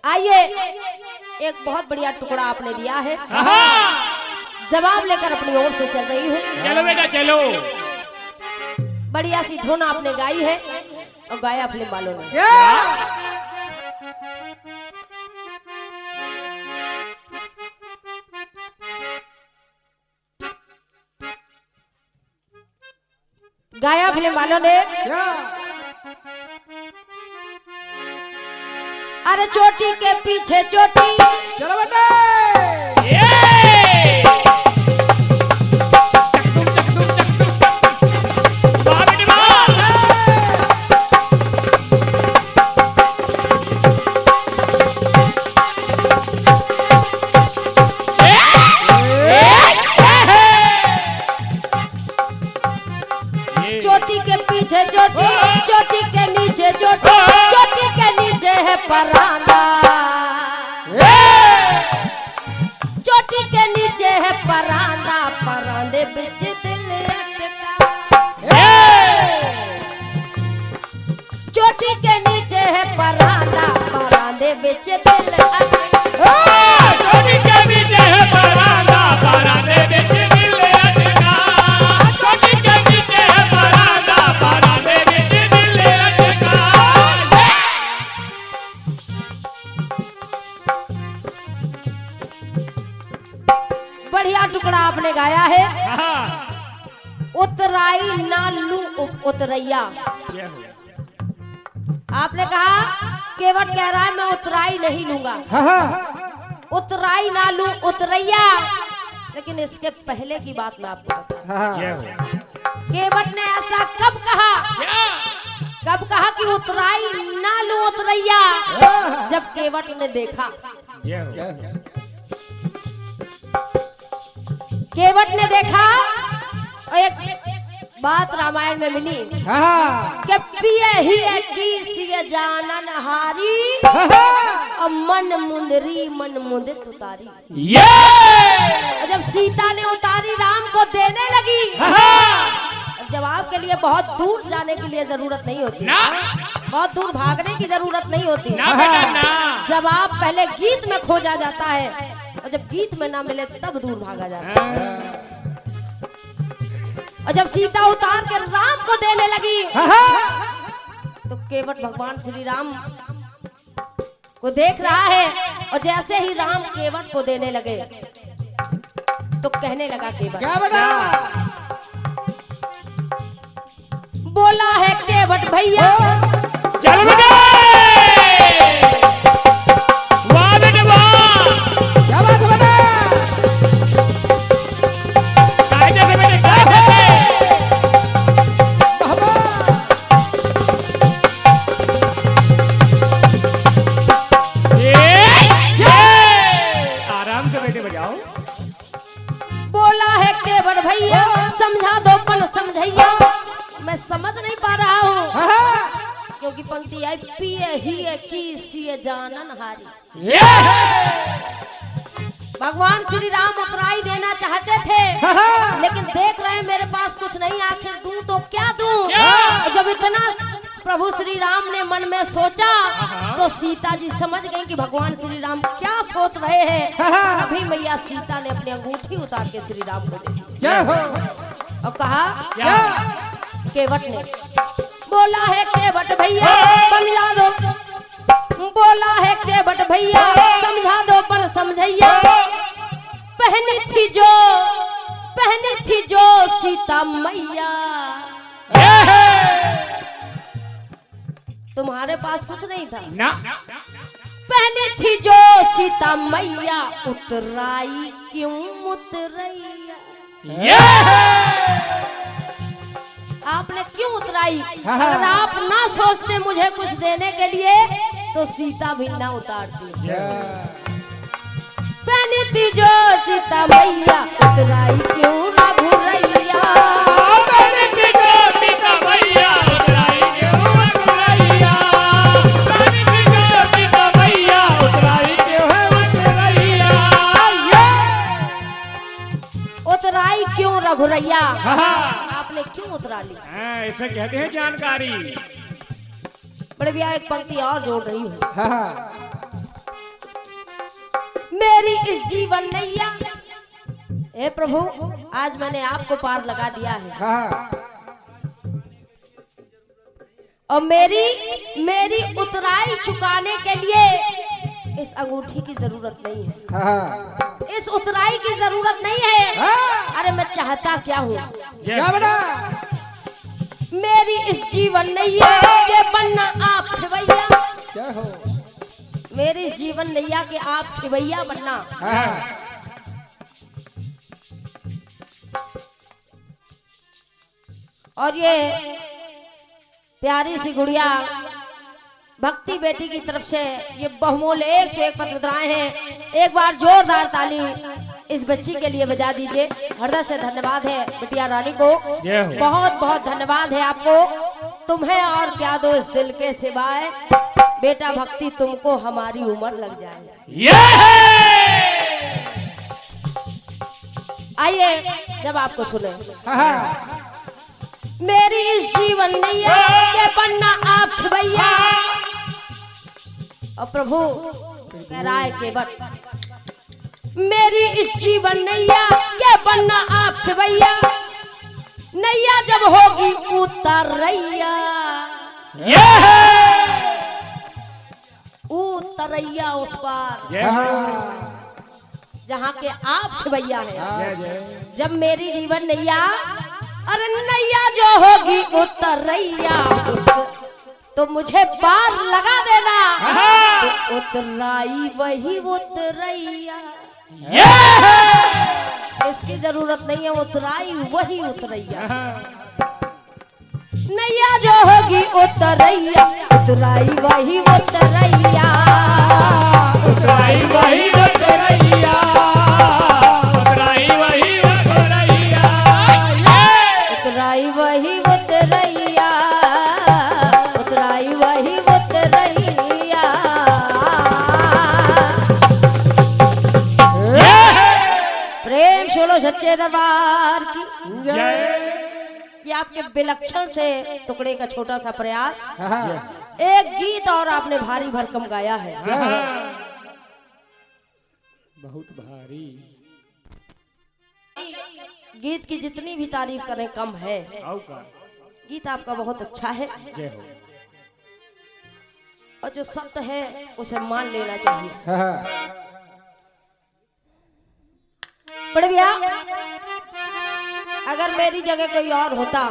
आइए, एक बहुत बढ़िया टुकड़ा आपने दिया है, जवाब लेकर अपनी ओर से चल रही हूँ। चलो बेटा चलो। बढ़िया सी धुन आपने गाई है और गाया फिल्म वालों ने। गाया फिल्म वालों ने। अरे चोटी के पीछे चोटी, चलो बेटा चोटी के पीछे चोटी, चोटी के नीचे चोटी, चोटी के नीचे है परांदा, चोटी के नीचे है परांदा, परांदे बिच दिल अटका। चोटी के नीचे है परांदा, परांदे बिच दिल अटका। चोटी के नीचे है परांदा, परांदे बिच दिल अटका। चोटी के नीचे है परांदा, परांदे बिच दिल अटका। बढ़िया टुकड़ा आपने गाया है। उतराई ना लू उतरैया। आपने कहा केवट कह रहा है मैं उतराई नहीं लूंगा, उतराई ना लू उतरैया, लेकिन इसके पहले की बात मैं आपको बता। केवट ने ऐसा कब कहा, कब कहा कि उतराई ना लू उतरैया? जब केवट ने देखा, केवट ने देखा। और एक बात रामायण में मिली कि पिए ही की सिय जानन हारी, और मन मुंदरी मन मुंदित उतारी। और जब सीता ने उतारी राम को देने लगी, जवाब के लिए बहुत दूर जाने के लिए जरूरत नहीं होती ना, बहुत दूर भागने की जरूरत नहीं होती ना बेटा ना। जवाब पहले गीत में खोजा जाता है, और जब गीत में ना मिले तब दूर भागा जाता है। और जब सीता उतार के राम को देने लगी, तो केवट भगवान श्री राम को देख रहा है, और जैसे ही राम केवट को देने लगे तो कहने लगा केवट, क्या बेटा बोला है केवट भैया, चल बेटा वाह बेटा वाह, क्या बात है बेटा कायदे से बेटे कायदे से। आराम से बेटे बजाओ। बोला है केवट भैया, समझा दो पन समझैया। मैं समझ नहीं पा रहा हूँ क्योंकि पंक्ति आई पिए ही की सिय जानन हारी। भगवान श्री राम उतराई देना चाहते थे, लेकिन देख रहे हैं मेरे पास कुछ नहीं, आखिर दूं तो क्या दूं? जब इतना प्रभु श्री राम ने मन में सोचा, तो सीता जी समझ गई कि भगवान श्री राम क्या सोच रहे हैं। अभी मैया सीता ने अपनी अंगूठी उतार के श्री राम को दे दी जय हो। और कहा केवट ने, बोला है केवट भैया समझा दो, बोला है केवट भैया समझा दो पर समझैया। पहनी थी जो सीता मैया, तुम्हारे पास कुछ नहीं था ना। पहनी थी जो सीता मैया, उतराई क्यों उतरैया? आपने क्यों उतराई? अगर आप ना सोचते मुझे कुछ देने के लिए, तो सीता भी ना उतारती। पहनी थी जो सीता मैया, उतराई क्यों रघुरैया? पहनी थी जो सीता मैया, उतराई क्यों रघुरैया? पहनी थी जो सीता मैया, उतराई क्यों रघुरैया? उतराई क्यों रघुरैया? आपने क्यों उतरा ली? ऐसे कहते हैं जानकारी। बड़े भैया एक पंक्ति और जोड़ रही हूँ। मेरी इस जीवन नैया, हे प्रभु आज मैंने आपको पार लगा दिया है और मेरी उतराई चुकाने के लिए इस अंगूठी की जरूरत नहीं है, इस उतराई की जरूरत नहीं है। अरे मैं चाहता क्या हूँ, क्या बना मेरी इस जीवन नैया के बनना आप खिवैया, क्या हो मेरी इस जीवन नैया के आप खिवैया बनना। और ये प्यारी सी गुड़िया भक्ति बेटी की तरफ से ये बहुमूल 101 पत्र मुद्राएं हैं। एक बार जोरदार ताली इस बच्ची के लिए बजा दीजिए। हृदय से धन्यवाद है बिटिया रानी को, बहुत बहुत धन्यवाद है आपको। तुम्हें और क्या दो इस दिल के सिवाय, बेटा भक्ति तुमको हमारी उम्र लग जाए। आइए जब आपको सुने, मेरी इस जीवन नैया के बनना आप खिवैया। और प्रभु कह रहा है केवल मेरी इस जीवन नैया के बनना आप खिवैया। नैया जब होगी उतरैया, उतरैया उस पार जहाँ के आप खिवैया है। जब मेरी जीवन नैया, अरे नैया जो होगी उतरैया, तो मुझे पार लगा देना, तो उतराई वही उतरैया। इसकी जरूरत नहीं है, उतराई वही उतरैया। नैया जो होगी उतरैया, उतराई वही उतरैया, उतराई वही उतरैया, उतराई वही उतरैया, उतराई वही उतरैया, उतराई वही उतरैया। प्रेम छोड़ो सच्चे दरबार की जय। ये आपके विलक्षण से टुकड़े का छोटा सा प्रयास, एक गीत और आपने भारी भरकम गाया है। बहुत भारी गीत की जितनी भी तारीफ करें कम है। गीत आपका बहुत अच्छा है और जो सत्य है उसे मान लेना चाहिए। बड़े भैया अगर मेरी जगह कोई और होता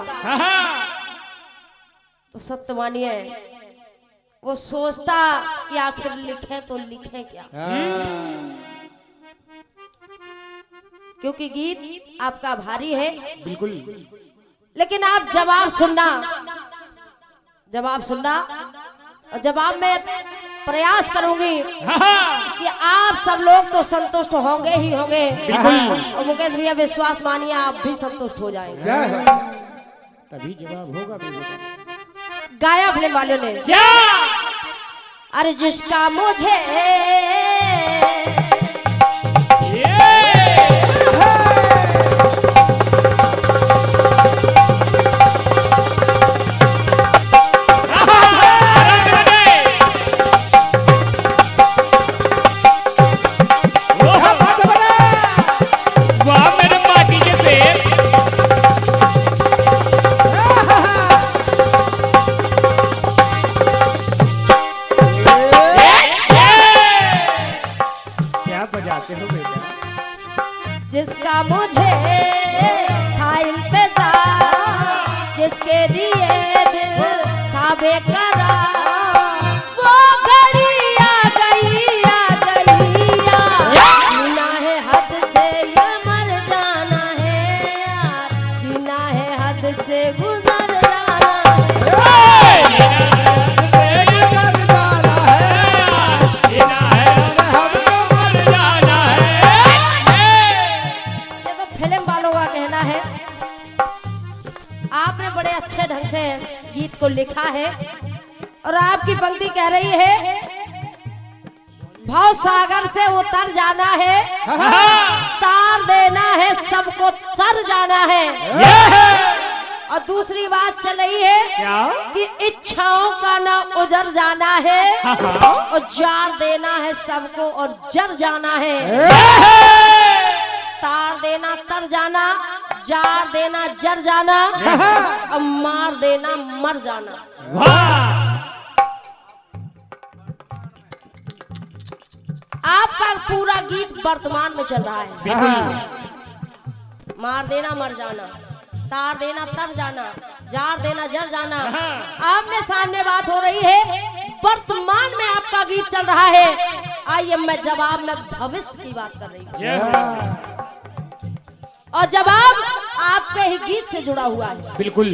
तो सत्य मानिए वो सोचता कि आखिर लिखें तो लिखें क्या, क्योंकि गीत आपका भारी है बिल्कुल। लेकिन आप जवाब सुनना और जवाब में प्रयास करूंगी कि आप सब लोग तो संतुष्ट होंगे ही होंगे, और मुकेश भैया विश्वास मानिए आप भी संतुष्ट हो जाएंगे। तभी जवाब होगा। गाया फिल्म वालों ने क्या? अरे जिसका मुझे जिसका मुझे था इंतजार, जिसके दिए दिल था बेकरार, वो घड़ी आ गई जीना है हद से ये मर जाना है यार, जीना है हद से गुजर जाना है। आपने बड़े अच्छे ढंग से गीत को लिखा है और आपकी पंक्ति कह रही है भाव सागर से उतर जाना है, तार देना है सबको तर जाना है। और दूसरी बात चल रही है क्या? कि इच्छाओं का ना उजर जाना है और जार देना है सबको और जर जाना है। तार देना तर जाना, जार देना जर जाना और मार देना मर जाना। वाह! आपका पूरा गीत वर्तमान में चल रहा है। मार देना मर जाना, तार देना तर जाना, जार देना जर जाना। आमने सामने बात हो रही है, वर्तमान में आपका गीत चल रहा है। आइए मैं जवाब में भविष्य की बात कर रही हूँ और जवाब आपके ही गीत से जुड़ा हुआ है। बिल्कुल।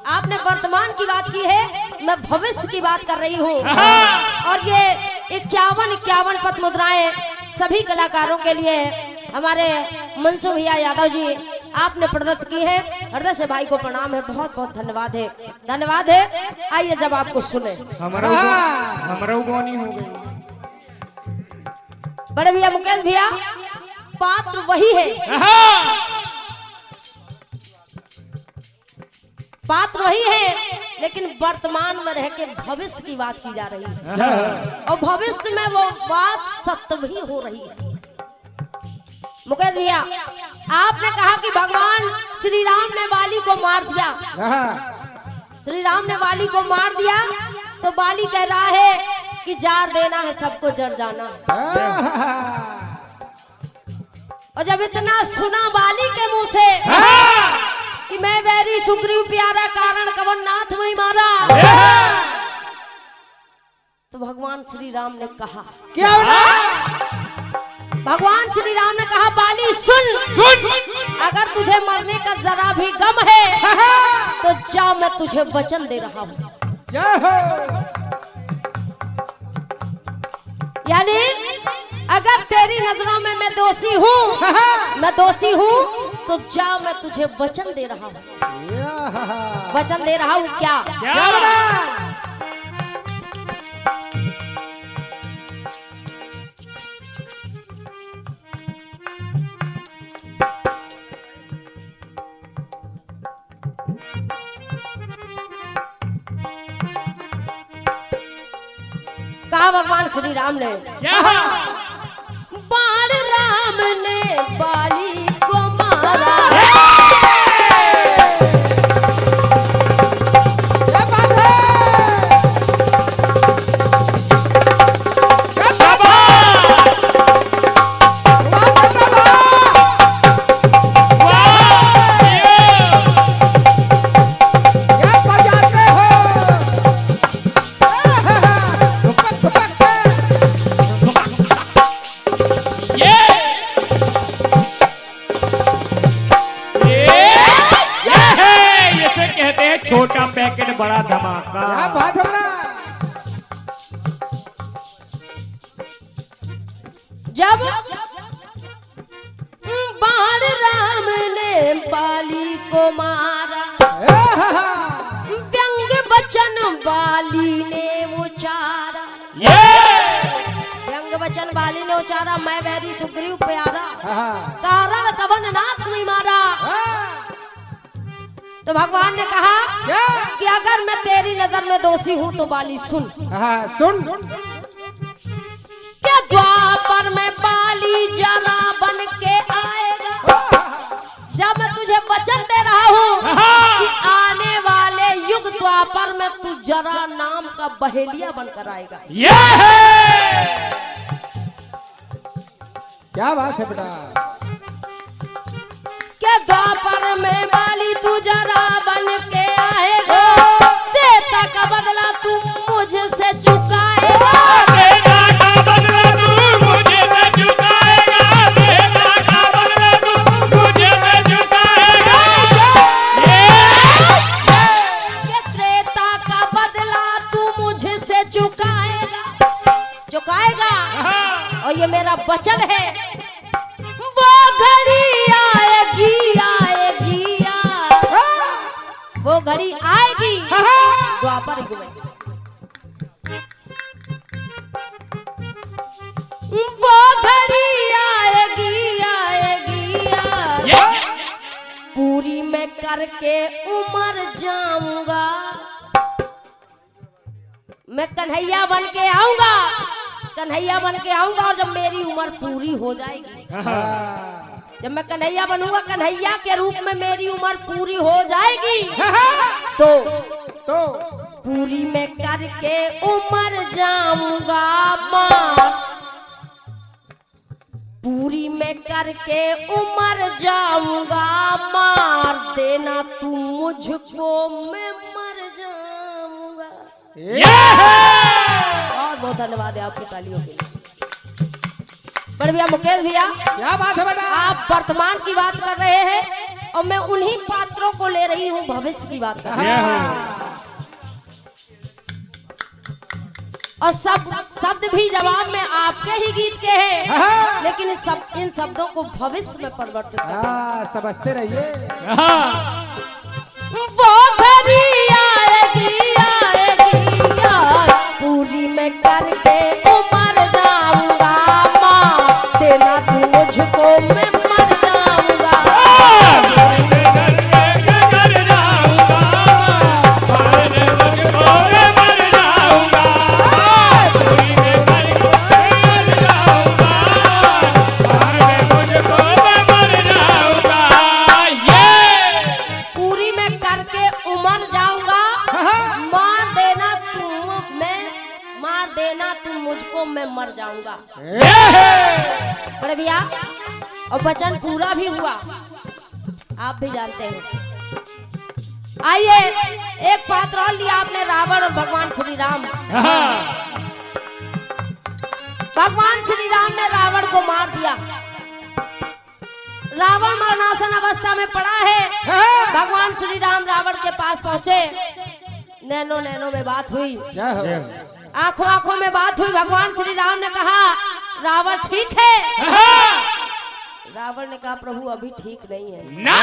आपने वर्तमान की बात की है, मैं भविष्य की बात कर रही हूँ। और ये 51 पद मुद्राएं सभी कलाकारों के लिए हमारे मनसू भैया यादव जी आपने प्रदत्त की है। हृदय से भाई को प्रणाम है, बहुत बहुत धन्यवाद है, धन्यवाद है। आइए जब आपको सुने हमारा उगवानी हो गई। बड़े भैया मुकेश भैया, पात्र वही है, पात्र वही है, लेकिन वर्तमान में रह के भविष्य की बात की जा रही है और भविष्य में वो बात सत्य भी हो रही है। मुकेश भैया, आपने कहा कि भगवान श्री राम ने बाली को मार दिया, श्री राम ने बाली को मार दिया, तो बाली कह रहा है कि जार देना है सबको जर जाना। और जब इतना सुना बाली के मुंह से कि मैं बैरी सुग्रीव प्यारा कारण कवन नाथ वही मारा, तो भगवान श्री राम ने कहा क्या भगवान श्री राम ने कहा बाली सुन, अगर तुझे मरने का जरा भी गम है तो जा, मैं तुझे वचन दे रहा हूँ। यानी अगर तेरी नजरों में मैं दोषी हूँ, मैं दोषी हूँ, तो जा, मैं तुझे वचन दे रहा हूँ। वचन दे रहा हूँ क्या? कहा भगवान श्री राम ने, बाण राम ने बाली को मारा, छोटा पैकेट बड़ा धमाका। क्या बात है ना? जब बाण राम ने बाली को मारा, व्यंग वचन बाली ने उचारा, व्यंग वचन बाली ने उचारा, मैं बैरी सुग्रीव प्यारा कारण कवन नाथ नहीं मारा। तो भगवान ने कहा कि अगर मैं तेरी नजर में दोषी हूँ तो बाली सुन, सुन। क्या द्वापर में बाली जरा बन के आएगा, जब मैं तुझे वचन दे रहा हूँ कि आने वाले युग द्वापर में तू जरा नाम का बहेलिया बनकर आएगा। क्या बात है बेटा? क्या द्वापर में बाली तू जरा बन के आएगा, देता का बदला तू मुझसे चुकाएगा, देता का बदला तू मुझसे चुकाएगा, देता का बदला तू मुझसे चुकाएगा। क्या त्रेता का बदला तू मुझसे चुकाएगा, चुकाएगा। और ये मेरा वचन है, वो घड़ी आएगी आएगी वो घड़ी आएगी द्वापर युग में, वो घड़ी आएगी आएगी पूरी में करके उमर जाऊंगा, मैं कन्हैया बन के आऊंगा, कन्हैया बन के आऊंगा। और जब मेरी उम्र पूरी हो जाएगी, जब मैं कन्हैया बनूंगा, कन्हैया के रूप में मेरी उम्र पूरी हो जाएगी, तो पूरी में करके उमर जाऊंगा मार, पूरी में करके उमर जाऊंगा, मार देना तू मुझको, मैं मर जाऊंगा। बहुत बहुत धन्यवाद है आपकी तालियों के लिए। बड़े भैया मुकेश भैया, क्या बात है बेटा? आप वर्तमान की बात कर रहे हैं और मैं उन्हीं पात्रों को ले रही हूँ, भविष्य की बात कर रही हूँ। और सब शब्द भी जवाब में आपके ही गीत के हैं, लेकिन इन शब्दों को भविष्य में परिवर्तित कर समझते रहिए। वो घड़ी आएगी आएगी यार, पूरी में करके उमर जाऊंगा, माँ देना तू मुझको, मैं मर जाऊंगा। मैं मर जाऊंगा। बड़े भैया, और वचन पूरा भी हुआ, आप भी जानते हैं। आइए एक पात्र और लिया आपने, रावण और भगवान श्री राम। भगवान श्री राम ने रावण को मार दिया, रावण मरणासन अवस्था में पड़ा है। भगवान श्री राम रावण के पास पहुंचे, नैनो नैनो में बात हुई, आंखों आंखों में बात हुई। भगवान श्री राम ने कहा रावण ठीक है? रावण ने कहा प्रभु अभी ठीक नहीं है। ना?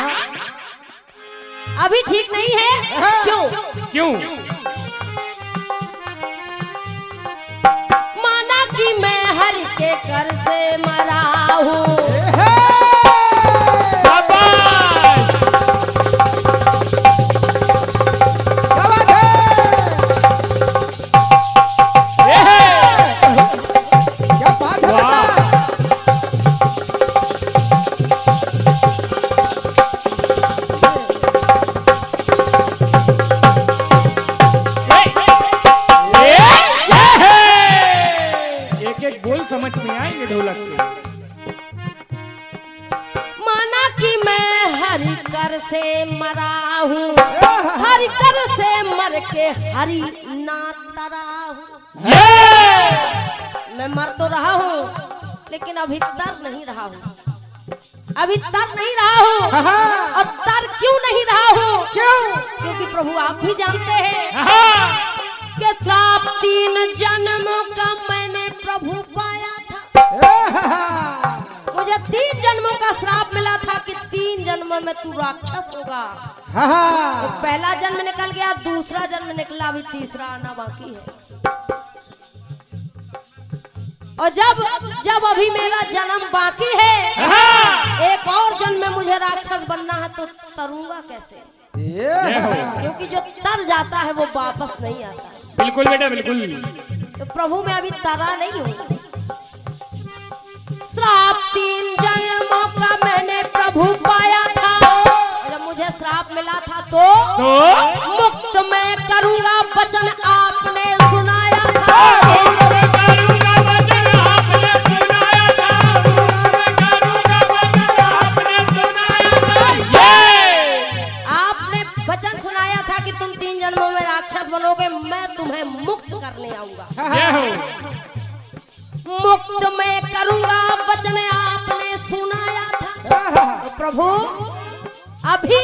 अभी ठीक नहीं है। क्यों? माना कि मैं हरि के कर से मरा हूँ, समझ में आएंगे ढोलक के। माना कि मैं हरि कर से मरा हूँ, हरि कर से मर के हरि ना तरा हूँ। मैं मर तो रहा हूँ लेकिन अभी तर नहीं रहा हूँ, अभी तर नहीं रहा हूँ। और तर क्यों नहीं रहा हूँ? क्योंकि प्रभु आप भी जानते हैं कि श्राप 3 जन्मों का मैंने प्रभु पाया था। मुझे 3 जन्मों का श्राप मिला था कि 3 जन्मों में तू राक्षस होगा। तो पहला जन्म निकल गया, दूसरा जन्म निकला, अभी तीसरा आना बाकी है। और जब अभी मेरा जन्म बाकी है, एक और जन्म में मुझे राक्षस बनना है, तो तरूंगा कैसे? क्योंकि जो तर जाता है वो वापस नहीं आता। बिल्कुल बेटा बिल्कुल। तो प्रभु मैं अभी तरा नहीं हूँ। श्राप 3 जन्मों का मैंने प्रभु पाया था, जब मुझे श्राप मिला था तो मुक्त मैं करूँगा वचन आपने सुनाया था। आपने वचन सुनाया था कि तुम 3 जन्मों में राक्षस बनोगे, मैं तुम्हें मुक्त करने आऊंगा। मुक्त मैं करूंगा वचन आपने सुनाया था। तो प्रभु अभी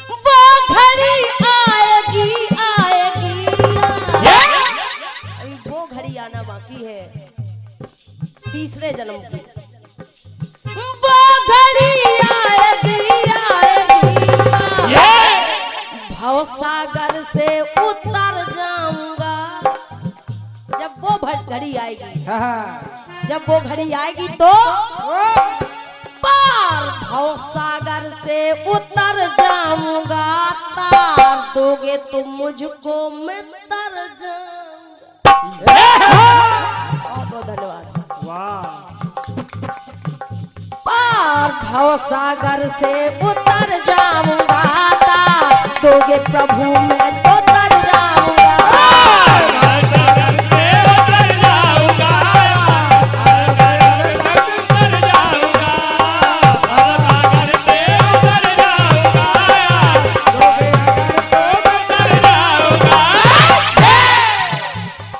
वो घड़ी आएगी आएगी, अभी वो घड़ी आना बाकी है तीसरे जन्म की। वो घड़ी आएगी आएगी, भवसागर से उतर जाऊंगा। जब वो घड़ी आएगी, जब वो घड़ी आएगी तो पार भव सागर से उतर जाऊंगा, तार दोगे तुम मुझको मैं तर जाऊंगा। बहुत बहुत धन्यवाद। वाह पार भव सागर से उतर जाऊंगा, तार दोगे प्रभु मैं तो तर जाऊंगा।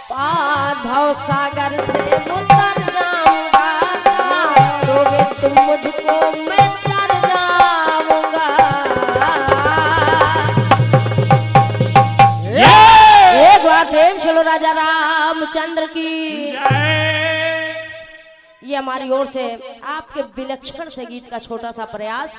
पार भव सागर से उतर जाऊंगा, तार दोगे तुम मुझको मैं तर जाऊंगा। एक बार प्रेम चलो राजा रामचंद्र की। ये हमारी ओर से आपके विलक्षण से गीत का छोटा सा प्रयास।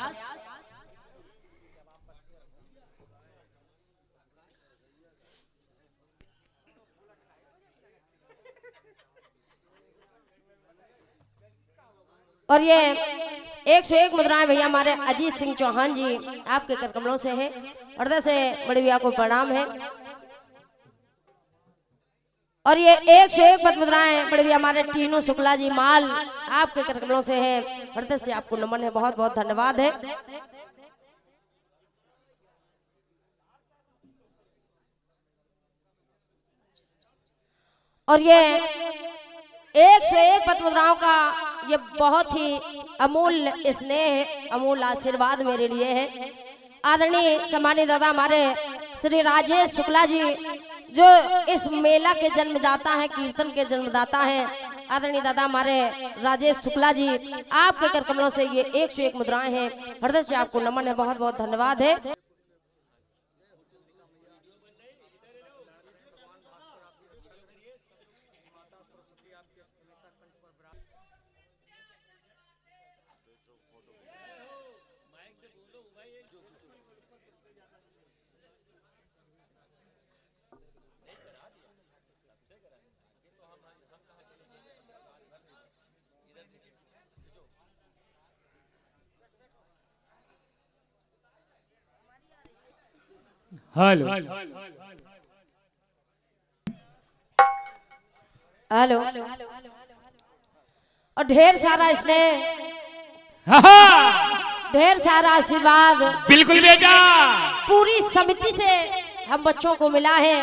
और ये 101 मुद्राएं भैया हमारे अजीत सिंह चौहान जी आपके कर कमलों से है। हृदय से बड़ी भैया को प्रणाम है। और ये 101 पद मुद्राएं बड़े भैया हमारे टीनू शुक्ला जी माल आपके कर कमलों से है। हृदय से आपको नमन है, बहुत बहुत धन्यवाद है। और ये 101 पद मुद्राओं का ये बहुत ही अमूल्य स्नेह है, अमूल्य आशीर्वाद मेरे लिए है। आदरणीय सम्मानित दादा हमारे श्री राजेश शुक्ला जी जो इस मेला के जन्मदाता है, कीर्तन के जन्मदाता है। आदरणीय दादा हमारे राजेश शुक्ला जी आपके कर कमलों से ये 101 मुद्राएं हैं। हृदय से आपको नमन है, बहुत बहुत धन्यवाद है। हेलो हेलो और ढेर सारा स्नेह, ढेर सारा आशीर्वाद बिल्कुल बेटा पूरी समिति से हम बच्चों को मिला है।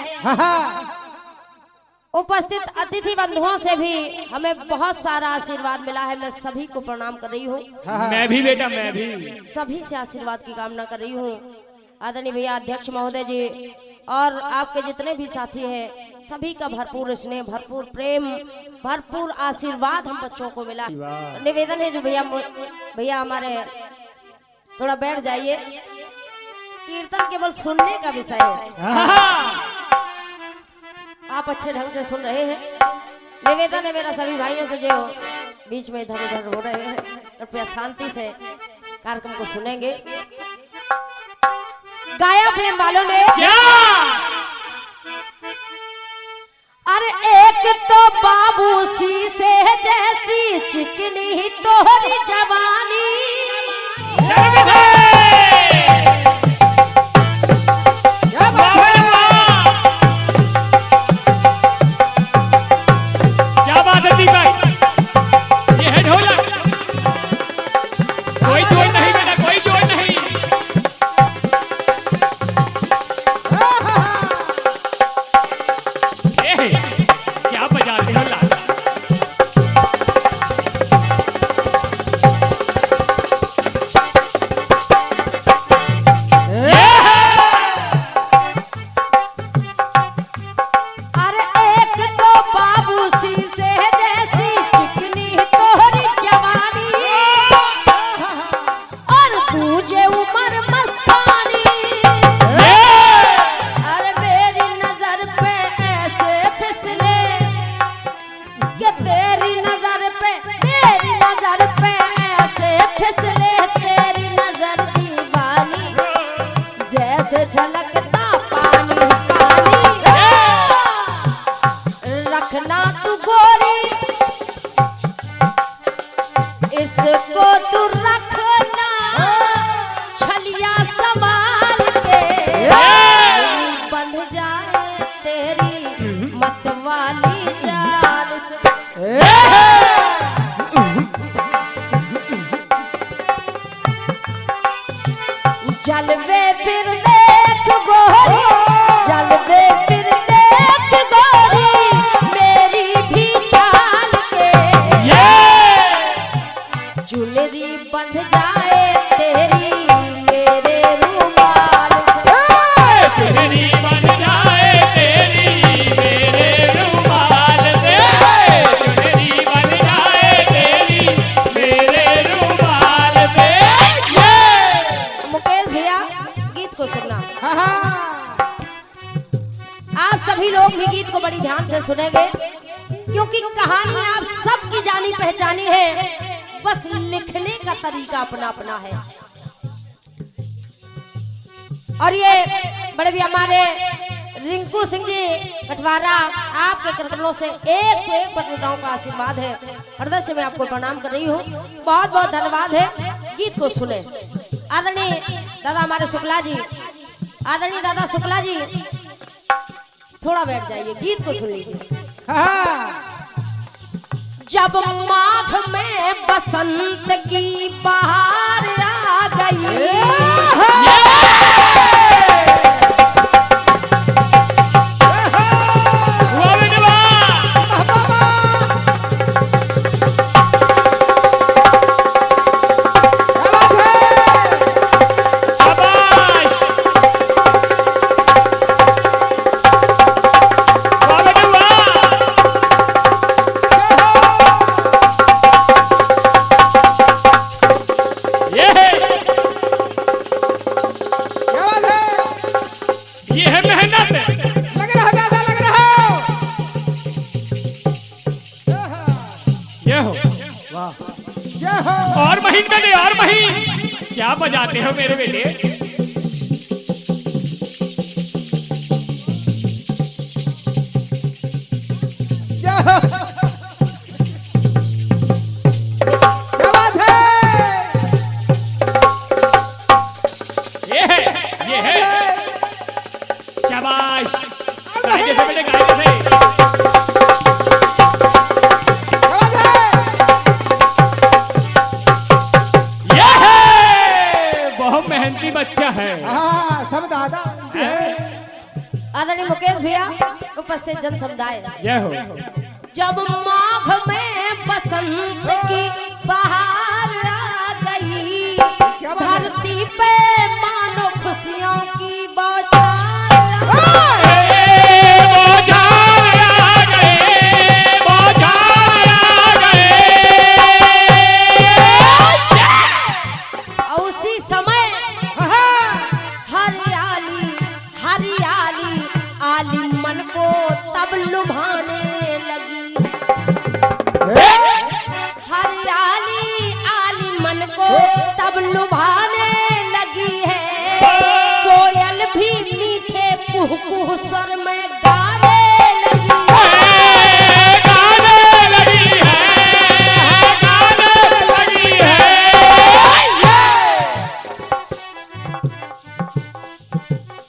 उपस्थित अतिथि बंधुओं से भी हमें बहुत सारा आशीर्वाद मिला है। मैं सभी को प्रणाम कर रही हूँ। मैं भी बेटा, मैं भी सभी से आशीर्वाद की कामना कर रही हूँ। आदरणीय भैया अध्यक्ष महोदय जी और आपके जितने भी साथी हैं सभी का भरपूर स्नेह, भरपूर प्रेम, भरपूर आशीर्वाद हम बच्चों को मिला। निवेदन है जो भैया हमारे थोड़ा बैठ जाइए। कीर्तन केवल सुनने का विषय है, आप अच्छे ढंग से सुन रहे हैं। निवेदन है मेरा सभी भाइयों से जो बीच में इधर उधर हो रहे हैं, कृपया शांति से कार्यक्रम को सुनेंगे। गाया प्रेम वालों ने क्या? अरे एक तो बाबू सी से जैसी चिकनी तोहरी जवानी, क्या बात है दीपक, ये है ढोलक। कोई जोड़ नहीं बेटा, कोई जोड़ नहीं। क्या बजाते हो लाला? अरे एक तो बाबू सी से जैसी चिकनी तोहरी जवानी और दूजे उम्र मस्तानी। अरे मेरी नजर पे ऐसे फिसले कि तेरी नजर पे ऐसे फिसले, तेरी नजर दीवानी जैसे झलकता पानी पानी। रखना तू गोरी इसको तू रखना छलिया संभाल के, बंध जाए तेरी मत वाली जाल से। जलवे फिर देख गोरी, जलवे फिर देख गोरी मेरी भी चाल के, ज्वेलरी बंध जाए तेरी मेरे रुमाल से। चुनरी बन जाए तेरी मेरे रुमाल से, चुनरी बन जाए तेरी मेरे रुमाल से। मुकेश भैया गीत को सुनना, हाँ हाँ आप सभी लोग भी गीत को बड़ी ध्यान से सुनेंगे, क्योंकि कहानी आप सबकी जानी पहचानी है, बस लिखने का तरीका अपना अपना है। और ये बड़े भी हमारे रिंकू सिंह जी कटवारा, आपके करतलों से 101 पत्रिकाओं का आशीर्वाद है। हृदय से मैं आपको प्रणाम कर रही हूँ, बहुत बहुत धन्यवाद है। गीत को सुने। आदरणीय दादा हमारे शुक्ला जी, आदरणीय दादा शुक्ला जी थोड़ा बैठ जाइए, गीत को सुन लीजिए। हाँ जब माघ में बसंत की बहार आ गई, और महीन बेटे और महीन, क्या बजाते हो मेरे बेटे? ये है शाबाश, गाइड से बेटे गाइड से। मेहनती बच्चा है। हाँ सब दादा। आदरणीय मुकेश भैया, उपस्थित जन समुदाय, जय हो। जब माघ में बसंत की बहार आ गई, धरती पे मानो खुशियों की बौछार आ गए, बौछार आ गए। और उसी समय हरियाली हरियाली आली मन को तब लुभाने लगी, हरियाली आली मन को तब लुभाने लगी है, कोयल भी मीठे कुह कुह स्वर में गाने लगी, गाने लगी है, गाने लगी है।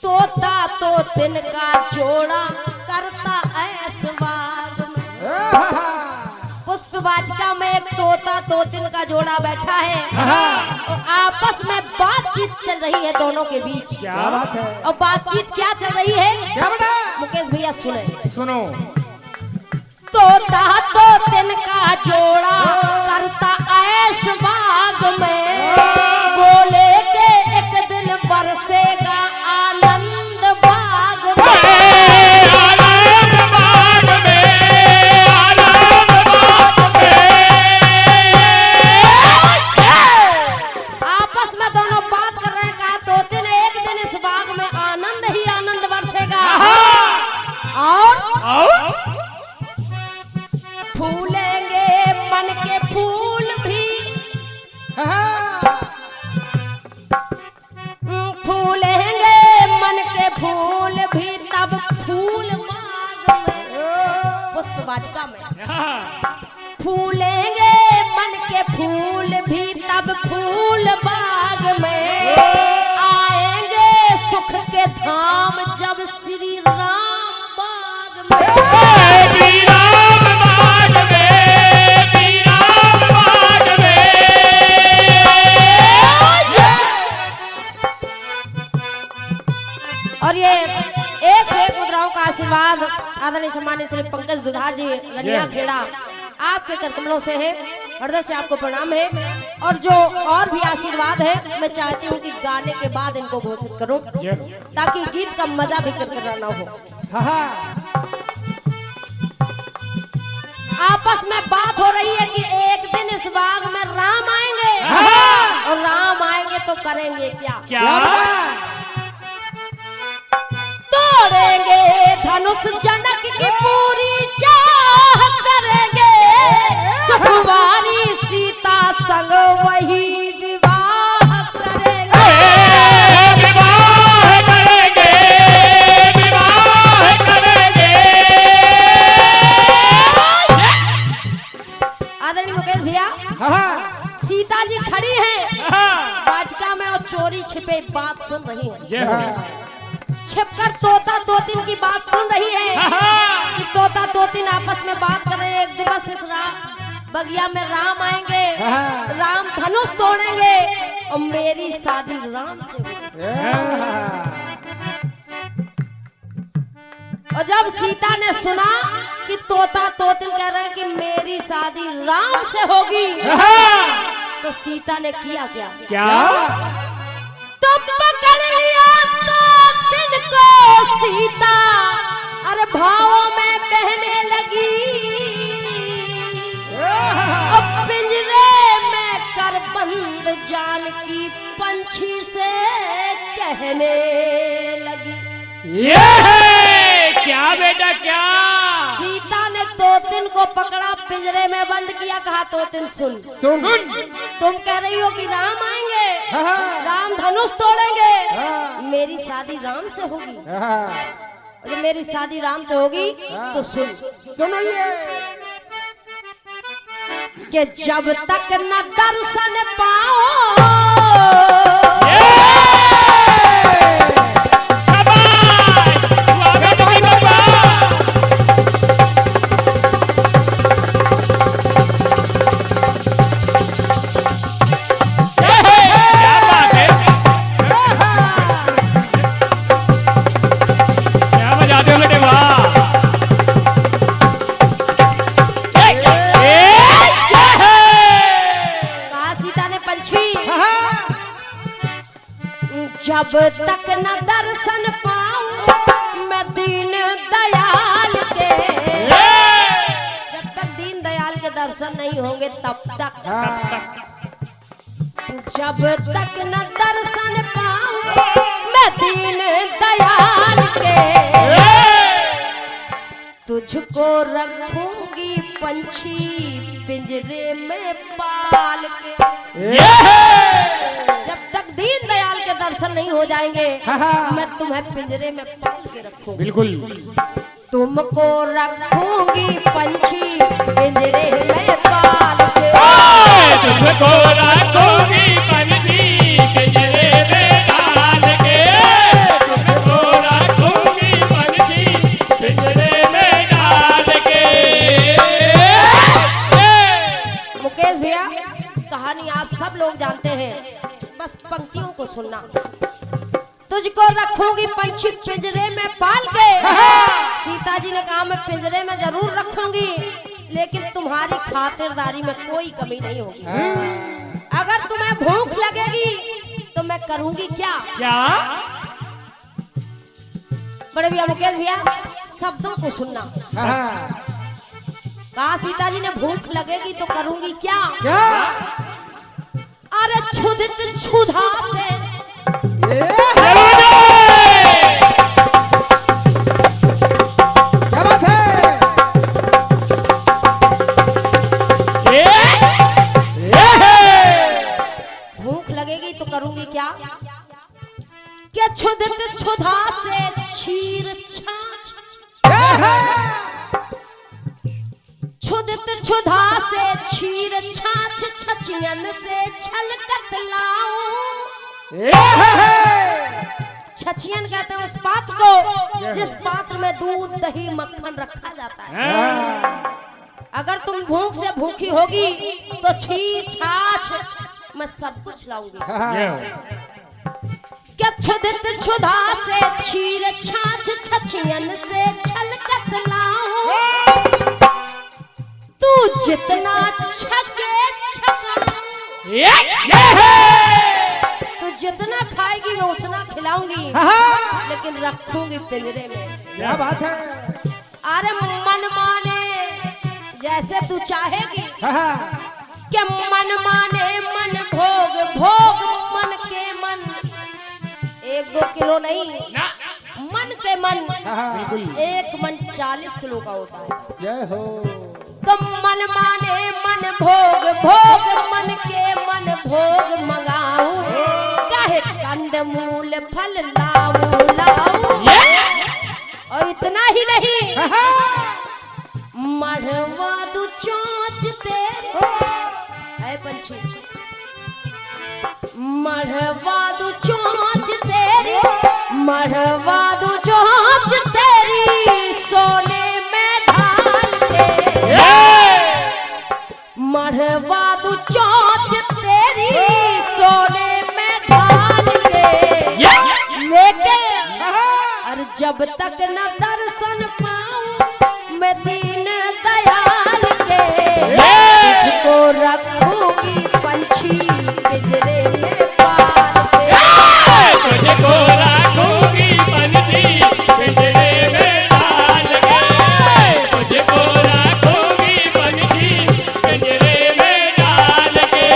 तोता तोतिन का जोड़ा करता ऐसवार में, पुष्प वाटिका में एक तोता तोतिन का जोड़ा बैठा है और आपस में बातचीत चल रही है दोनों के बीच। क्या बात है? और बातचीत क्या चल रही है क्या बता? मुकेश भैया सुने। सुनो। तोता तोतिन का जोड़ा करता ऐश बाग में, बोले के एक दिन बरसेगा आनंद बाग में, आनंद बाग में, आनंद बाग में। आपस में दोनों बात कर रहे हैं। कहा तोते ने एक दिन इस बाग में आनंद ही आनंद बरसेगा और फूलेंगे मन के फूल भी, फूलेंगे मन के फूल भी तब फूल बाग में, पुष्प वाटिका में फूलेंगे मन के फूल तब फूल बाग में आएंगे सुख के धाम जब श्री राम बाग में। श्री राम बाग में, श्री राम बाग में। और ये 101 मुद्राओं का आशीर्वाद आदरणीय सम्मानित श्री पंकज दुधार जी रनिया खेड़ा आपके कर कमलों से है, हृदय से आपको प्रणाम है। और जो और भी आशीर्वाद है मैं चाहती हूँ कि गाने के बाद इनको घोषित करूं ताकि गीत का मजा भी करना ना हो। आपस में बात हो रही है कि एक दिन इस बाग में राम आएंगे और राम आएंगे तो करेंगे क्या? क्या? तोड़ेंगे धनुष जनक की पूरी चाह करेंगे सुखवारी सीता संग वही विवाह करेंगे। विवाह करेंगे, विवाह करेंगे। आदरणीय मुकेश भैया सीता जी खड़ी हैं वाटिका में और चोरी छिपे बात सुन रही हैं। छिपकर तोता तोतिन की बात सुन रही है कि तोता तोतिन आपस में बात कर रहे हैं। एक दिवस इस बगिया में राम आएंगे, राम धनुष तोड़ेंगे और मेरी शादी राम से होगी। और जब सीता ने सुना कि तोता तोतिन कह रहे हैं कि मेरी शादी राम से होगी तो सीता ने किया क्या? क्या? तो पकड़ लिया तोतिन को सीता, अरे भावों में बहने लगी। अब पिंजरे में कर बंद जानकी पंछी से कहने लगी। ये है क्या बेटा क्या? सीता ने तोतिन को पकड़ा, पिंजरे में बंद किया, कहा तोतिन सुन सुन तुम कह रही हो कि राम आएंगे, राम धनुष तोड़ेंगे, मेरी शादी राम से होगी। जब मेरी शादी राम से होगी तो सुनिए कि जब तक न दर्शन पाओ जब तक न दर्शन पाऊं मैं दीन दयाल के, जब तक दीन दयाल के दर्शन नहीं होंगे तब तक, जब तक न दर्शन पाऊं मैं दीन दयाल के, तुझको रखूंगी पंछी पिंजरे में पाल के। जब तक दीन दयाल के दर्शन नहीं हो जाएंगे मैं तुम्हें पिंजरे में पाल के रखूंगी। बिल्कुल तुमको रखूंगी पंछी पिंजरे में पाल के। तुमको रखूंगी पंछी पिंजरे में पाल के। तुमको रखूंगी पंछी पिंजरे में डाल के। मुकेश भैया कहानी आप सब लोग जानते हैं, बस पंक्तियों को सुनना। तुझको रखूंगी पंछी पिंजरे में पाल के, सीता जी ने कहा मैं पिंजरे में जरूर रखूंगी लेकिन तुम्हारी खातिरदारी में कोई कमी नहीं होगी। अगर तुम्हें भूख लगेगी तो मैं करूंगी क्या? क्या? बड़े भैया मुकेश भैया शब्दों को सुनना। कहा सीता जी ने भूख लगेगी तो करूंगी क्या? अरे क्षुधित क्षुधा से क्या बात है? भूख लगेगी तो करूंगी क्या? क्या क्षुधित क्षुधा से क्षीर छाछ, क्षुधित क्षुधा से क्षीर छाछ छछियन से छलकत लाऊं। छछियन कहते हैं उस पात्र को जिस पात्र में दूध दही मक्खन रखा जाता है। अगर तुम भूख से भूखी होगी तो क्षीर छाछ मैं सब कुछ लाऊंगी। क्या क्षुधित क्षुधा से क्षीर छाछ छछियन से छलकत लाऊं। तू जितना छके तू जितना खाएगी मैं उतना खिलाऊंगी, लेकिन रखूंगी पिंजरे में। क्या बात है? अरे मन माने जैसे तू चाहेगी, क्या मन माने मन भोग भोग मन के मन। 1-2 किलो नहीं, मन के मन। एक मन 40 किलो का होता है। जय हो। तो मन माने मन भोग भोग मन के मन भोग मंगाऊं। कहे कंद मूल फल लाऊं लाऊं। और इतना ही नहीं, मढ़वा दू चोंच तेरे ऐ पंछी, मढ़वा दू चोंच तेरी, मढ़वा दू चोंच तेरी सोने में ढाल के। मढ़वा दू चोंच तेरी सोने में ढाल के। लेके और जब तक न दर्शन पाऊं मैं दीन दयाल के, तुझको रखूंगी पंछी पिंजरे में पाल के। तुझको रखूंगी पंछी पिंजरे में डाल के। तुझको रखूंगी पंछी पिंजरे में डाल के।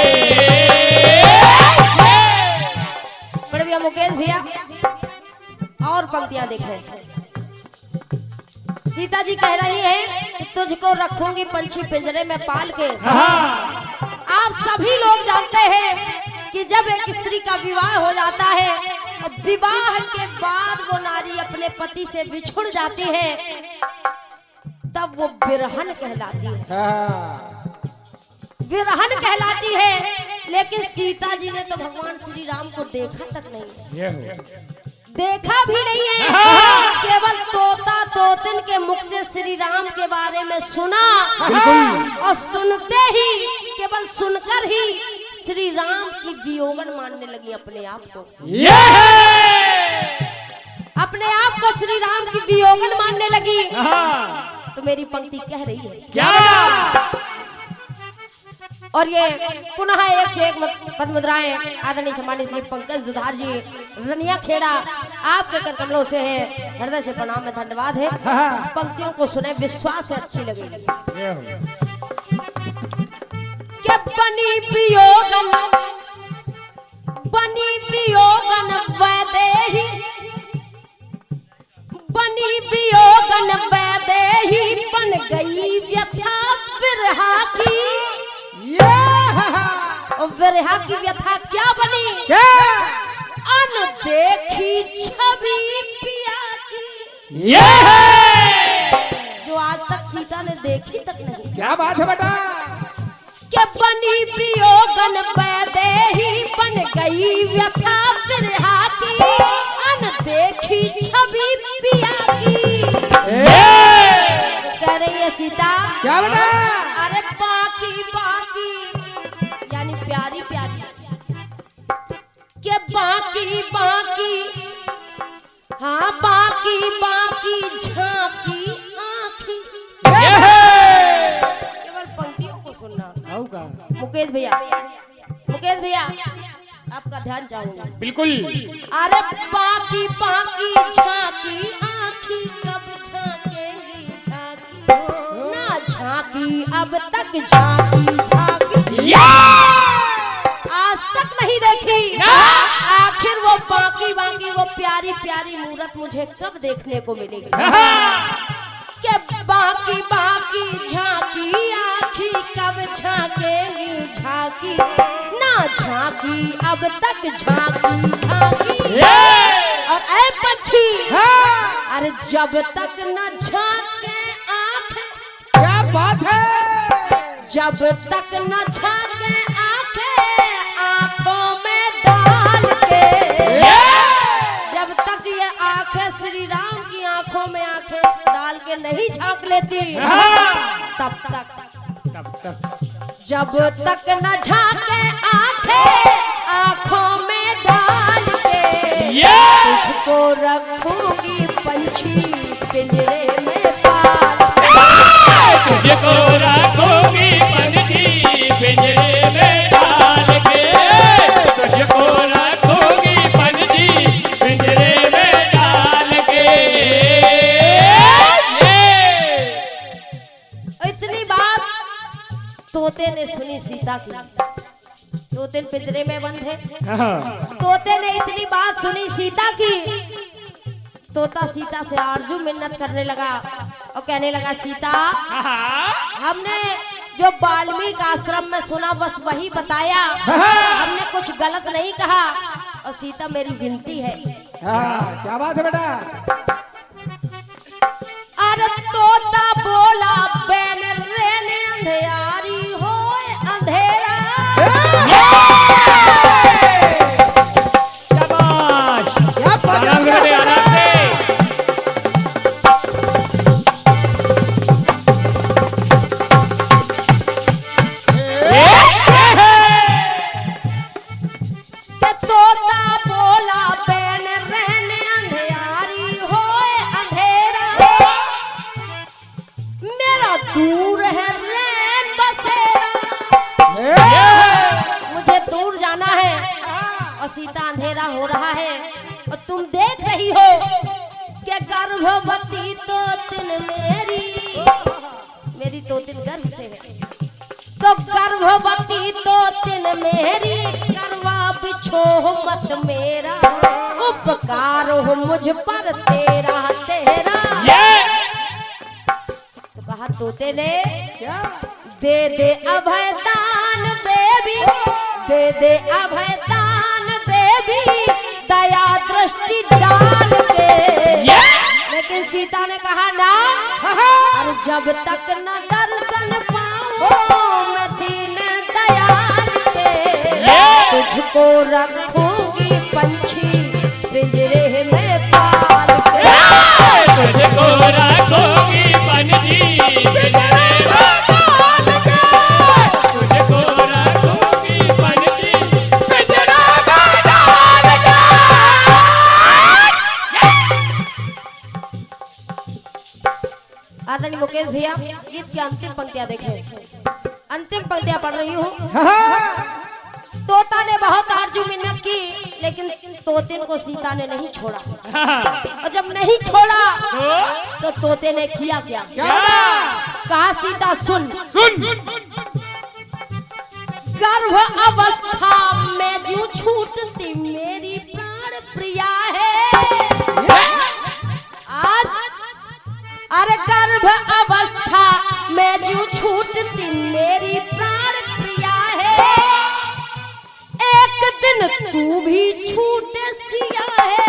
बड़े भैया मुकेश भैया और पंक्तियां देखें। सीता जी कह रही है कि तुझको रखूंगी पंछी पिंजरे में पाल के। आप सभी लोग जानते हैं कि जब एक स्त्री का विवाह हो जाता है और विवाह के बाद वो नारी अपने पति से बिछुड़ जाती है, तब वो बिरहन कहलाती है। विरहन कहलाती है। लेकिन सीता जी ने तो भगवान श्री राम को देखा तक नहीं है, देखा भी नहीं है। केवल तोता तोतिन के मुख से श्री राम के बारे में सुना और सुनते ही, केवल सुनकर ही श्री राम की वियोगन मानने लगी अपने आप को। अपने आप को श्री राम की वियोगन मानने लगी। तो मेरी पंक्ति कह रही है क्या? और ये पुनः 101 पद मुद्राएं आदरणीय सम्मानित श्री पंकज दुधार जी रनिया खेड़ा आपके कर कमलों से है, हृदय से प्रणाम में धन्यवाद है। पंक्तियों को सुने, विश्वास से अच्छी लगेगी। क्या बनी वियोगन वैदेही, बनी वियोगन वैदेही बन गई व्यथा विरहा की। विरहा की व्यथा क्या बनी? अनदेखी छवि पिया की, जो आज तक सीता ने देखी तक नहीं। क्या बात है बेटा? के बनी वियोगन वैदेही बन गई व्यथा विरहा की। अनदेखी छवि पिया की। कह रही है सीता, क्या बेटा? अरे बाकी बाकी यानी प्यारी प्यारी, के बाकी बाकी, हाँ बाकी बाकी झांकी आँखी। केवल पंक्तियों को सुनना। मुकेश भैया, मुकेश भैया आपका ध्यान चाहूंगा। बिल्कुल। अरे बाकी बाकी झांकी आँखी कब झांकेंगी झांकी, ना झांकी अब तक झांकी झांकी, आज तक नहीं देखी। आखिर वो बाकी बाकी वो प्यारी प्यारी मूरत मुझे कब देखने को मिलेगी। के बाकी बाकी झांकी आँखी कब झांकेंगी झांकी, ना झांकी अब तक झांकी झांकी। और ऐ पंछी, अरे जब तक न झांके आँख। क्या बात है? जब तक न झांके आंखें आंखों में डाल के, जब तक ये आंखें श्री राम की आंखों में आंखें डाल के नहीं झांक लेती तब तक जब तक न झांके आंखें आंखों में डाल के, तुझको रखूंगी पंछी पिंजरे में पाल के, तुझको रखूंगी पंछी पिंजरे में डाल के, तुझको रखूंगी पंछी पिंजरे में डाल के। इतनी बात तोते ने सुनी सीता की। तोते पिंजरे में बंद है। तोते ने इतनी बात सुनी सीता की। तोता सीता से आरजू मिन्नत करने लगा और कहने लगा, सीता हमने जो वाल्मीकि आश्रम में सुना बस वही बताया, हमने कुछ गलत नहीं कहा। और सीता मेरी विनती है। क्या बात है बेटा? अरे तोता बोला बैन रेने अंधियारी हो अंधेरा, शाबाश, क्या बात आराम है? से आराम से। के तोता बोला बैन रेने अंधियारी हो अंधेरा, मेरा दूर है रैन बसेरा, मुझे दूर जाना है और सीता अंधेरा हो रहा है। और तुम देख रही हो कि गर्भवती तोतिन मेरी तोतिन गर्भ से है, तो गर्भवती तोतिन मेरी करवा बिछो मत मेरा, उपकार हो मुझ पर तेरा तेरा। तो कहा तोते ने, क्या? दे दे अभय दान देवी, दे दे अभय दान देवी, दया दृष्टि डाल के। लेकिन सीता ने कहा ना, और जब तक न दर्शन पाऊं मैं दीन दयाल के, तुझको रखूंगी पंछी पिंजरे में पाल के, तुझको रखूंगी पंछी पिंजरे में डाल के, तुझको रखूंगी पंछी पिंजरे में डाल के। आदरणीय मुकेश भैया, गीत की अंतिम पंक्तियां देखें। अंतिम पंक्तियां पढ़ रही हूँ। तोता ने बहुत आरजू मिन्नत की, लेकिन तोतिन को सीता ने नहीं छोड़ा। और जब नहीं छोड़ा तो तोते ने किया क्या? कहा, सीता सुन, गर्भ अवस्था में जो छूटती मेरी प्राण प्रिया है आज, अरे गर्भ अवस्था में जो छूटती मेरी प्राण प्रिया है, एक दिन तू भी छूट सिया है।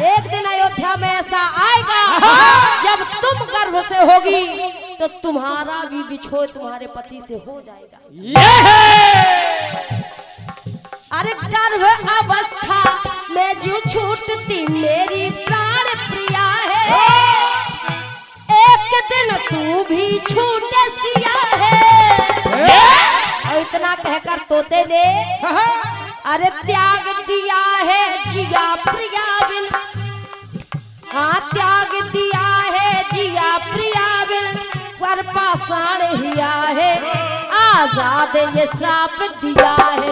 एक दिन अयोध्या में ऐसा आएगा जब तुम गर्भ से होगी तो तुम्हारा भी बिछोह तुम्हारे पति से हो जाएगा। अरे गर्भ अवस्था में जो छूटती मेरी प्राण प्रिया है, एक दिन तू भी छूट सिया है। और इतना कहकर तोते ने अरे त्याग दिया है जिया प्रिया बिन, हाँ त्याग दिया है जिया प्रिया बिन, पर पाषाण हिया है आजाद, ये श्राप दिया है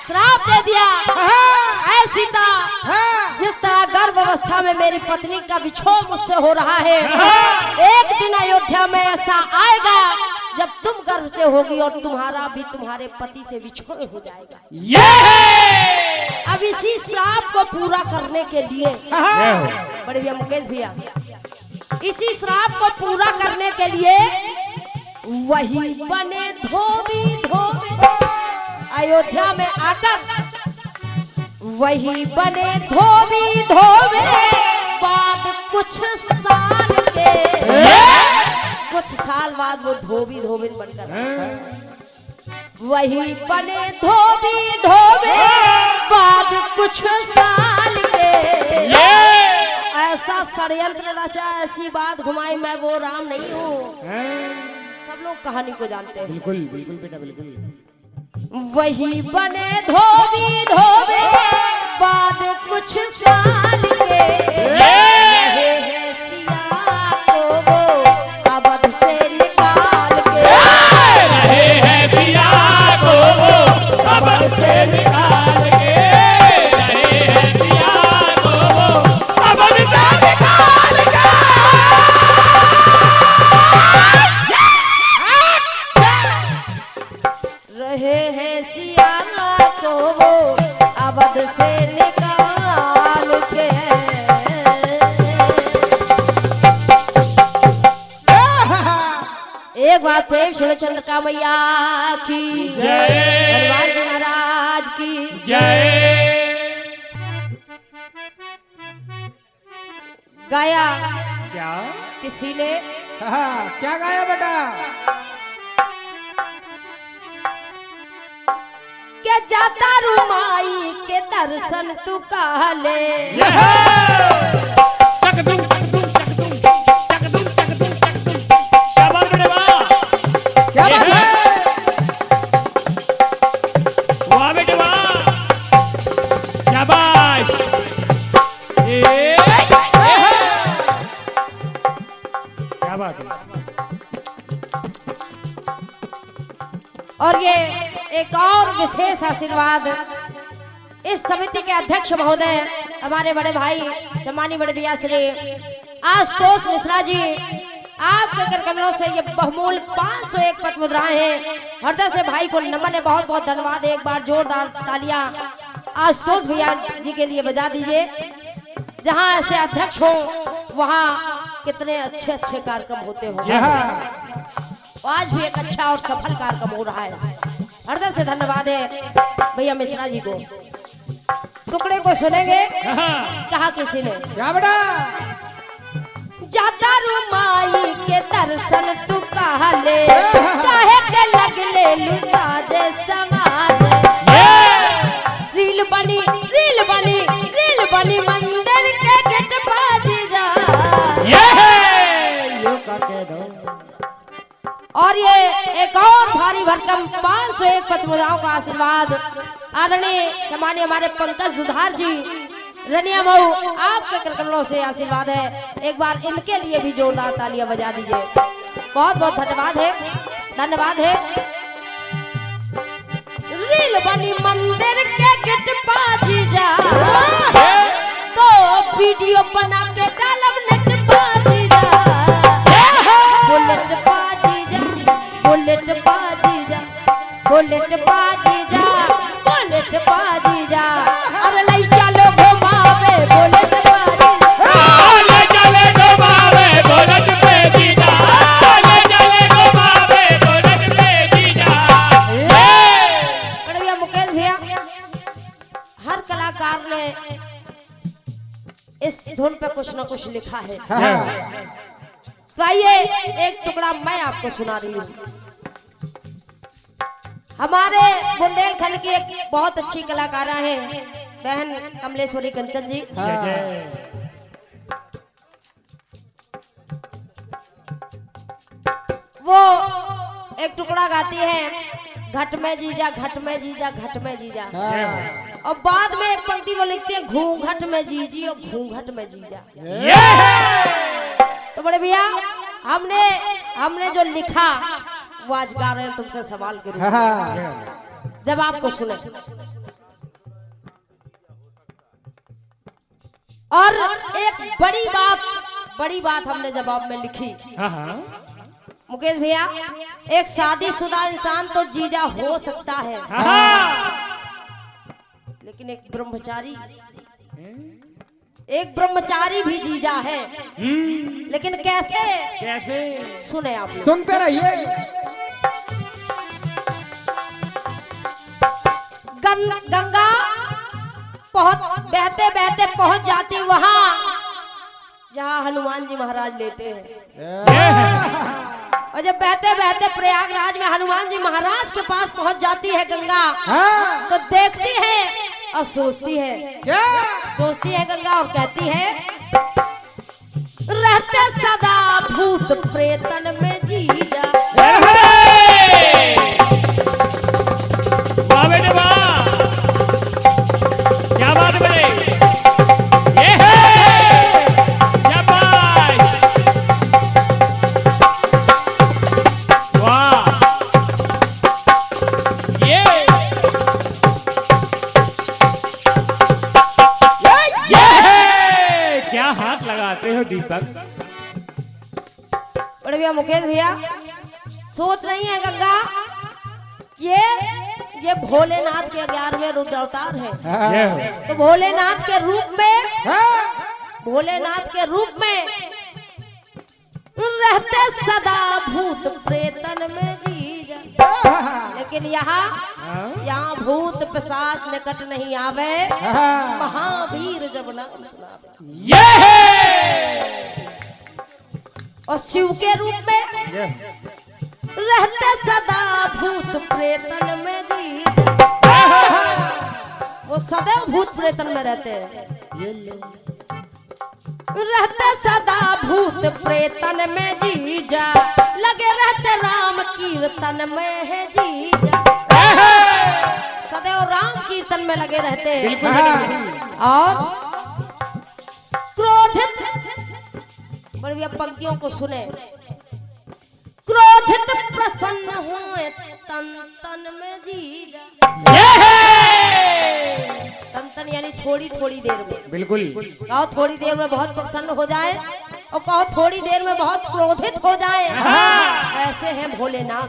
श्राप दे दिया। ऐ सीता, जिस तरह गर्भ अवस्था में मेरी पत्नी का बिछोह मुझसे हो रहा है, एक दिन अयोध्या में ऐसा आएगा जब तुम गर्भ से होगी और तुम्हारा भी तुम्हारे पति से बिछोह हो जाएगा। अब इसी श्राप को पूरा करने के लिए बड़े भैया मुकेश भैया, इसी श्राप को पूरा करने के लिए वही बने धोबी अयोध्या में आकर, वही बने धोबी बाद कुछ साल के कुछ साल बाद वो धोबी धोबिन बनकर वही बने धोबी धोबे बाद कुछ साल के ऐसा षड्यंत्र रचा, ऐसी बात घुमाई, मैं वो राम नहीं हूँ। सब लोग कहानी को जानते हैं। बिल्कुल बिल्कुल बेटा बिल्कुल। वही बने धोबी धोबे बाद कुछ साल के रहे हैं सिया को वो अवध से निकाल के, रहे हैं सिया को वो अवध से निकाल के, रहे हैं सिया को वो अवध से निकाल के। रहे हैं सिया को वो अवध से निकाल के। एक बार प्रेम श्री चंद्रिका मैया की जय। हनुमान जी महाराज की जय। गाया क्या किसी ने क्या गाया बेटा? के जाता रुमाई के दर्शन तू कहले, चकदुम चकदुम चकदुम चकदुम चकदुम चकदुम। शाबाश बेटे वाह, क्या बात है? वाह बेटे वाह, शाबाश। क्या बात है। और ये एक और विशेष आशीर्वाद इस समिति के अध्यक्ष महोदय हमारे बड़े भाई सम्मानी बड़े भैया श्री आशुतोष मिश्रा जी, आपके कर कमलों से ये बहुमूल्य 501 पद मुद्राएं हैं। हृदय से भाई को नमन है, बहुत बहुत धन्यवाद। एक बार जोरदार तालियां आशुतोष भैया जी के लिए बजा दीजिए। जहां ऐसे अध्यक्ष हो वहां कितने अच्छे अच्छे कार्यक्रम होते हो। आज भी एक अच्छा और सफल कार्यक्रम हो रहा है। हृदय से धन्यवाद है भैया मिश्रा जी को। टुकड़े को सुनेंगे, कहा किसी ने क्या बेटा? जाता रुमाई के दर्शन तू कहले, काहे के लगले लू साजे समाज। रील बनी रील बनी रील बनी मंदिर के गेट बाजी जा। यो का कह दो। और ये एक और भारी भरकम 501 पद मुद्राओं का आशीर्वाद आदरणीय सम्मानीय हमारे पंकज सुधार जी रनिया मऊ, आपके करकमलों से आशीर्वाद है। एक बार इनके लिए भी जोरदार तालियां बजा दीजिए। बहुत बहुत धन्यवाद है, धन्यवाद है। रील बनी मंदिर के गेट बाजी जा, तो वीडियो बना के डालब नेट बाजी जा। बुलेट बाजी जा, बुलेट बाजी जा, बुलेट बाजी जा, बुलेट बाजी जा। अरे ले चलो घुमावे बुलेट बाजी जा, ले चले घुमावे बुलेट पे जीजा, ले चले घुमावे बुलेट पे जीजा। बड़े भैया मुकेश भैया, हर कलाकार ने इस धुन पे कुछ न कुछ लिखा है। तो आइए एक टुकड़ा मैं आपको सुना रही हूँ। हमारे बुंदेलखंड की एक बहुत अच्छी कलाकारा है बहन कमलेश्वरी कंचन जी। वो एक टुकड़ा गाती है, घट में जीजा घट में जीजा घट में जीजा। और बाद में एक पंक्ति वो लिखती है, घूंघट में जीजी और घूंघट में जीजा। तो बड़े भैया हमने जो लिखा वो आज गा रहे हैं तुमसे सवाल के रूप में, जब आपको सुने। और एक बड़ी बात हमने जवाब में लिखी। मुकेश भैया, एक शादीशुदा इंसान तो जीजा हो सकता है, लेकिन एक ब्रह्मचारी भी जीजा है। लेकिन कैसे कैसे सुने आप लोग। सुनते रहिए। गंगा बहते बहते पहुंच जाती वहां जहां हनुमान जी महाराज लेटे हैं। जब बहते बहते प्रयागराज में हनुमान जी महाराज के पास पहुंच जाती है गंगा, तो देखती है और सोचती है, क्या सोचती है गंगा और कहती है, रहते सदा भूत प्रेतन में जी जा। वाह बेटे वाह, क्या बात है बेटे, ये है शाबाश, वाह ये है, क्या हाथ लगाते हो दीपक। बड़े भैया मुकेश भैया सोच रही है गंगा, ये भोलेनाथ के 11वें रुद्र अवतार है। ये हो। तो भोलेनाथ के रूप में, भोलेनाथ के रूप में रहते सदा भूत प्रेतन में जी जा। लेकिन यहाँ भूत पिशाच निकट नहीं आवे, महावीर जब नाम सुनावे। ये है। और शिव के रूप में रहते सदा भूत प्रेतन में जी जा। वो सदैव भूत प्रेतन में रहते हैं। रहते सदा भूत प्रेतन में जी जा, लगे रहते राम कीर्तन में है जी जा। सदैव राम कीर्तन में लगे रहते हैं। और क्रोधित, बड़ी भैया पंक्तियों को सुने, क्रोधित प्रसन्न हुए तन तन में जी जा। तन तन यानी थोड़ी थोड़ी देर में, बिल्कुल। कहो थोड़ी देर में बहुत प्रसन्न हो जाए और कहो थोड़ी देर में बहुत क्रोधित हो जाए। ऐसे हैं भोलेनाथ।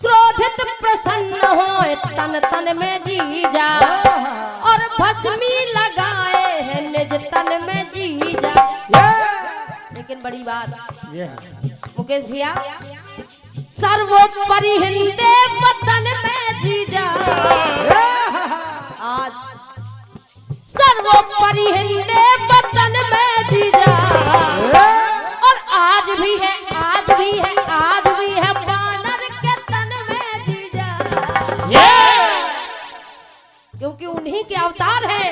क्रोधित प्रसन्न हो तन तन में जी जा, और भस्मी लगाए हैं निज तन में जी जा। लेकिन बड़ी बात मुकेश भैया, सर्वोपरि हिंदे वतन में जी जा। आज सर्वोपरि हिंदे वतन में जी जा, और आज भी है, आज भी है, आज भी है बानर के तन में जी जा। क्योंकि उन्हीं के अवतार है,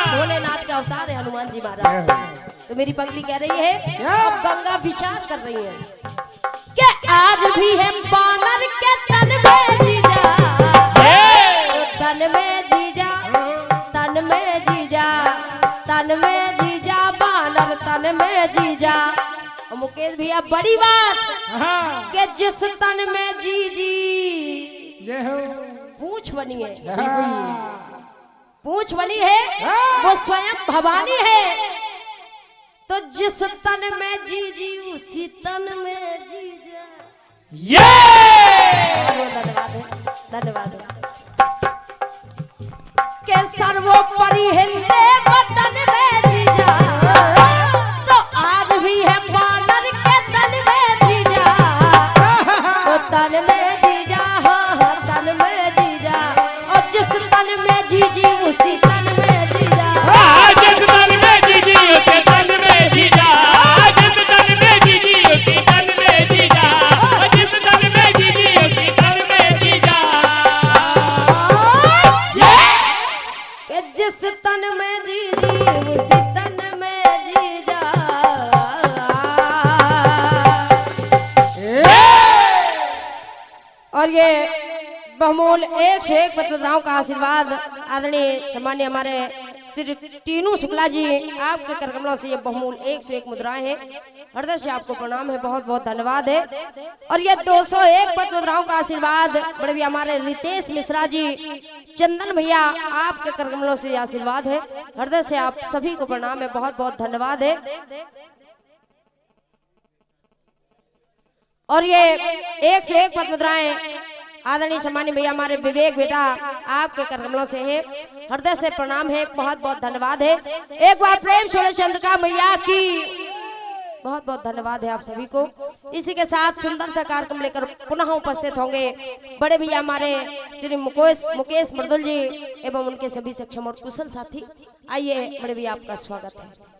भोलेनाथ के अवतार है हनुमान जी महाराज। तो मेरी पंक्ति कह रही है, अब गंगा विचार कर रही है कि आज भी है बानर के तन में जी जा। तो तन में जी जा, तन में जी जा, तन में जी जा, बानर तन में जी जा। और मुकेश भैया बड़ी बात कि जिस तन में जी जी पूंछ बनी है, पूंछ बनी है, वो स्वयं भवानी है। तो जिस तन में जी जी उसी तन में जी जा। धन्यवाद के सर्वोपरि हिंदे वतन में जी जा। तो आज भी है बानर के तन में जी जा। तो तन में जी जा, हाँ तन में जी जा, और जिस तन में जी जी उसी तन में जी जा। जिस तन में जी जी उसी तन में जी जा, जिस तन में जी जी उसी तन में जी जा, जिस तन में जी जी उसी तन में जी जा। कि जिस तन में जी जी उसी तन में जी जा। और ये बहुमूल 101 पत्रकारों का आशीर्वाद आदरणीय सम्मान्य हमारे श्री टीनू शुक्ला जी, आपके करकमलों से ये बहुमूल 101 मुद्राएं हैं। हृदय से आपको प्रणाम है, बहुत बहुत धन्यवाद है। और ये 201 पत्रकारों का आशीर्वाद बड़े भी हमारे रितेश मिश्रा जी, चंदन भैया, आपके करकमलों से आशीर्वाद है। हृदय से आप सभी को प्रणाम है, बहुत बहुत धन्यवाद है। और ये 101 पद मुद्राएं आदरणीय सम्मानित भैया हमारे विवेक बेटा, आपके करकमलों से है, हृदय से प्रणाम है, बहुत बहुत धन्यवाद है। एक बार प्रेम सोले चंद्रिका मैया की बहुत बहुत धन्यवाद है आप सभी को। इसी के साथ सुंदर सा कार्यक्रम लेकर पुनः उपस्थित होंगे बड़े भैया हमारे श्री मुकेश मृदुल जी एवं उनके सभी सक्षम और कुशल साथी। आइए बड़े भैया, आपका स्वागत है।